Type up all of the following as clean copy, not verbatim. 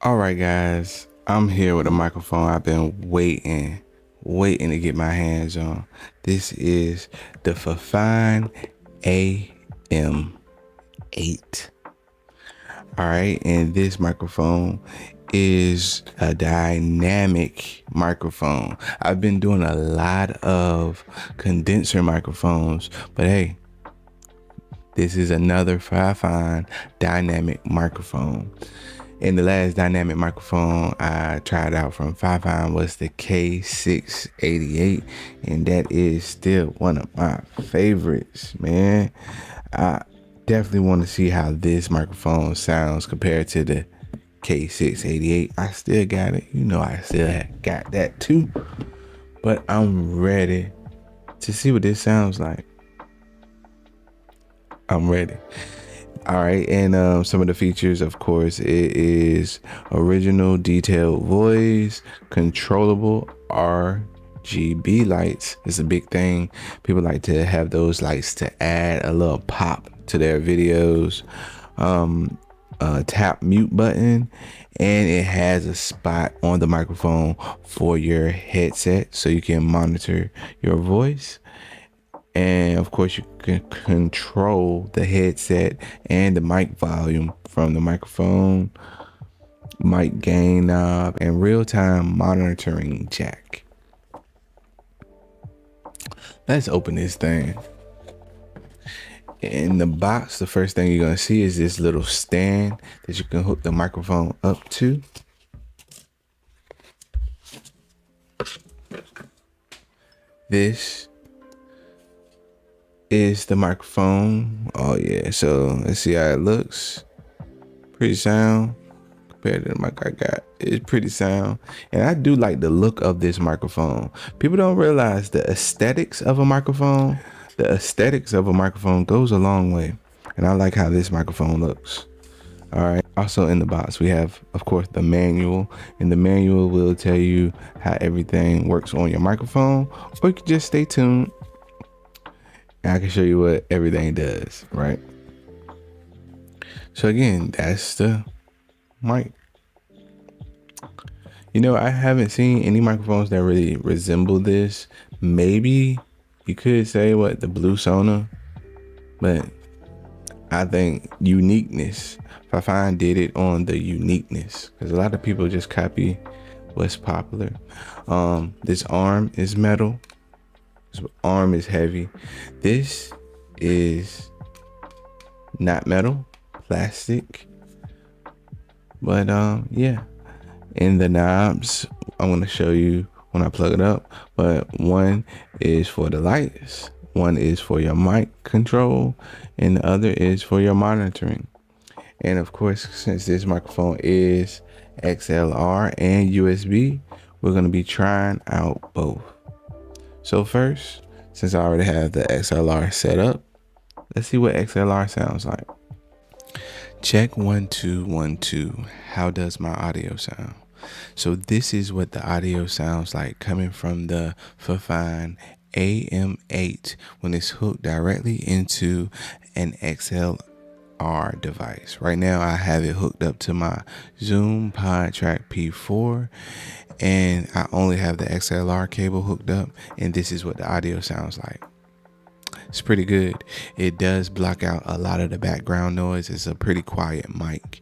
All right, guys, I'm here with a microphone I've been waiting to get my hands on. This is the Fifine AM8. All right, and this microphone is a dynamic microphone. I've been doing a lot of condenser microphones, but hey, this is another Fifine dynamic microphone. And the last dynamic microphone I tried out from Fifine was the K688, and that is still one of my favorites, man. I definitely want to see how this microphone sounds compared to the K688. I still got it. I still got that too. But I'm ready to see what this sounds like. I'm ready. All right, and some of the features, of course, it is original detailed voice, controllable RGB lights. It's a big thing. People like to have those lights to add a little pop to their videos. Tap mute button, and it has a spot on the microphone for your headset so you can monitor your voice. And of course, you can control the headset and the mic volume from the microphone, mic gain knob, and real-time monitoring jack. Let's open this thing. In the box, the first thing you're going to see is this little stand that you can hook the microphone up to. This is the microphone. Oh yeah, so let's see how it looks. Pretty sound compared to the mic I got. It's pretty sound, and I do like the look of this microphone. People don't realize the aesthetics of a microphone. The aesthetics of a microphone goes a long way, and I like how this microphone looks. All right, also in the box we have, of course, the manual, and the manual will tell you how everything works on your microphone, or you can just stay tuned and I can show you what everything does, right? So again, that's the mic. I haven't seen any microphones that really resemble this. Maybe you could say the Blue Sona, but I think uniqueness. Fifine did it on the uniqueness, because a lot of people just copy what's popular. This arm is metal. This arm is heavy. This is not metal, plastic. But yeah. In the knobs, I'm gonna show you when I plug it up. But one is for the lights, one is for your mic control, and the other is for your monitoring. And of course, since this microphone is XLR and USB, we're gonna be trying out both. So first, since I already have the XLR set up, let's see what XLR sounds like. Check 1 2 1 2. How does my audio sound? So this is what the audio sounds like coming from the Fifine AM8 when it's hooked directly into an XLR device. Right now I have it hooked up to my Zoom PodTrack P4, and I only have the XLR cable hooked up, and this is what the audio sounds like. It's pretty good. It does block out a lot of the background noise. It's a pretty quiet mic,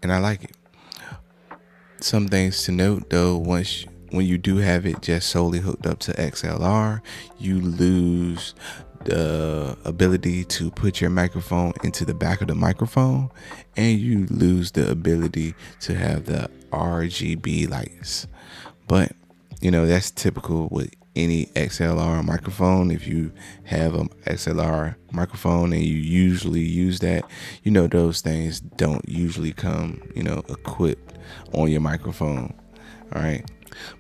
and I like it. Some things to note though, when you do have it just solely hooked up to XLR, you lose the ability to put your microphone into the back of the microphone, and you lose the ability to have the RGB lights. But that's typical with any XLR microphone. If you have an XLR microphone and you usually use that, those things don't usually come equipped on your microphone. All right,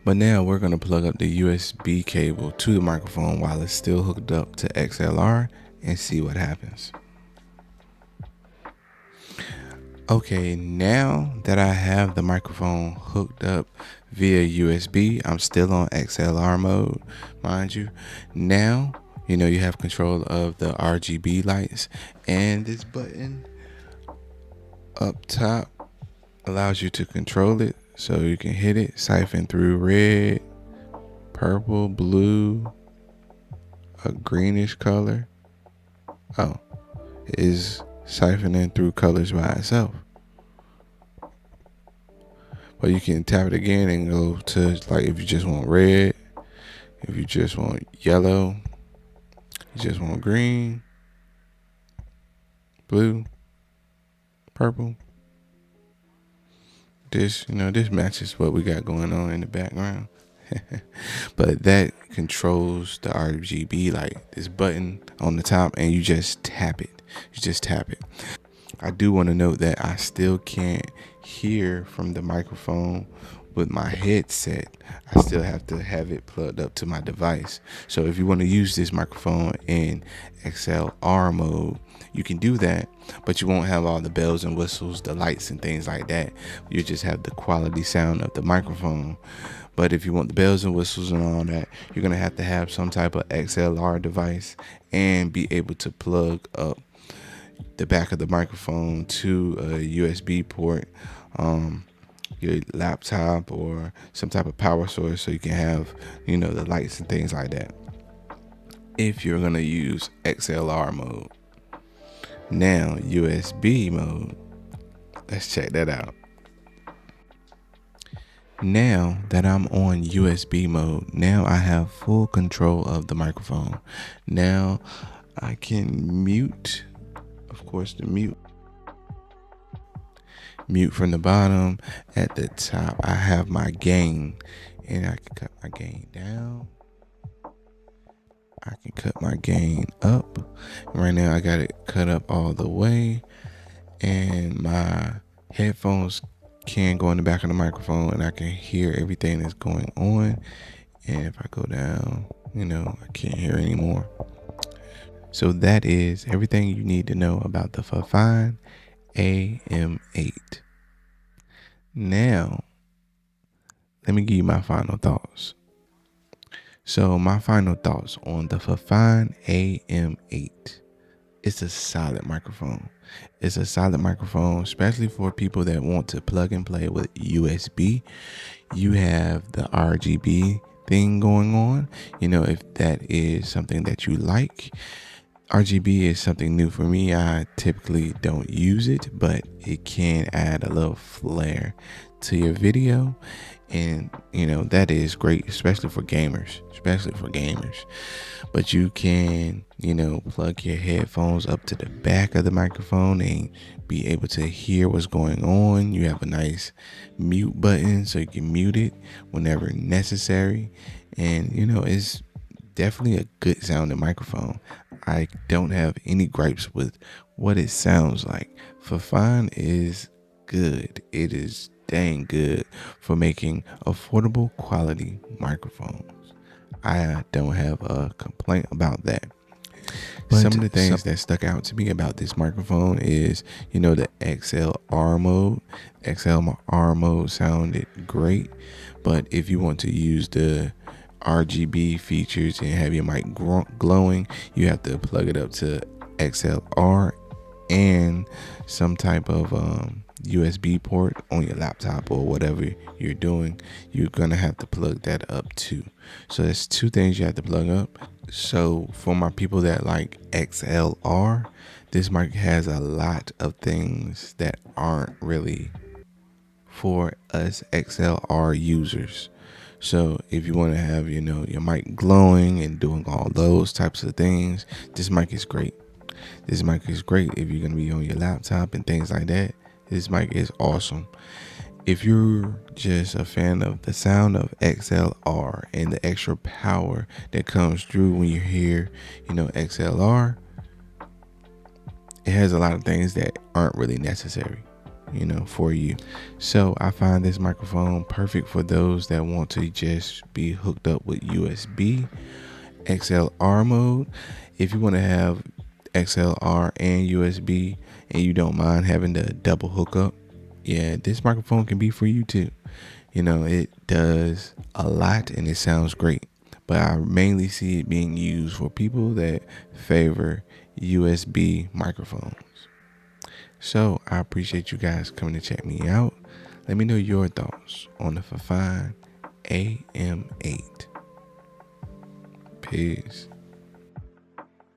but now we're going to plug up the USB cable to the microphone while it's still hooked up to XLR and see what happens. Okay, now that I have the microphone hooked up via USB, I'm still on XLR mode, mind you. Now, you have control of the RGB lights, and this button up top allows you to control it, so you can hit it, siphon through red, purple, blue, a greenish color. Oh, it is siphoning through colors by itself. But you can tap it again and go to, like, if you just want red, if you just want yellow, you just want green, blue, purple. This matches what we got going on in the background. But that controls the RGB, like this button on the top, and you just tap it. I do want to note that I still can't hear from the microphone with my headset. I still have to have it plugged up to my device. So if you want to use this microphone in XLR mode, you can do that, but you won't have all the bells and whistles, the lights and things like that. You just have the quality sound of the microphone. But if you want the bells and whistles and all that, you're going to have some type of XLR device and be able to plug up the back of the microphone to a USB port, your laptop or some type of power source, so you can have, the lights and things like that, if you're going to use XLR mode. Now, USB mode, let's check that out. Now that I'm on USB mode, now I have full control of the microphone. Now I can mute, of course, the mute from the bottom. At the top, I have my gain, and I can cut my gain down. I can cut my gain up. Right now, I got it cut up all the way, and my headphones can go in the back of the microphone, and I can hear everything that's going on. And if I go down, I can't hear anymore. So that is everything you need to know about the Fifine AM8. Now, let me give you my final thoughts. So my final thoughts on the Fifine AM8. It's a solid microphone. It's a solid microphone, especially for people that want to plug and play with USB. You have the RGB thing going on. If that is something that you like. RGB is something new for me. I typically don't use it, but it can add a little flair to your video. And, that is great, especially for gamers. But you can, plug your headphones up to the back of the microphone and be able to hear what's going on. You have a nice mute button, so you can mute it whenever necessary. And, it's definitely a good sounding microphone. I don't have any gripes with what it sounds like. Fifine is good. It is dang good for making affordable quality microphones. I don't have a complaint about that. But some of the things that stuck out to me about this microphone is, the XLR mode. XLR mode sounded great, but if you want to use the RGB features and have your mic glowing, you have to plug it up to XLR and some type of USB port on your laptop or whatever you're doing. You're gonna have to plug that up too. So there's two things you have to plug up. So for my people that like XLR, this mic has a lot of things that aren't really for us XLR users. So if you want to have, your mic glowing and doing all those types of things, this mic is great. This mic is great if you're going to be on your laptop and things like that. This mic is awesome. If you're just a fan of the sound of XLR and the extra power that comes through when you hear, XLR, it has a lot of things that aren't really necessary, for you. So I find this microphone perfect for those that want to just be hooked up with USB, XLR mode. If you want to have XLR and USB and you don't mind having the double hookup, yeah, this microphone can be for you too. It does a lot and it sounds great, but I mainly see it being used for people that favor USB microphones. So I appreciate you guys coming to check me out. Let me know your thoughts on the Fifine AM8. Peace.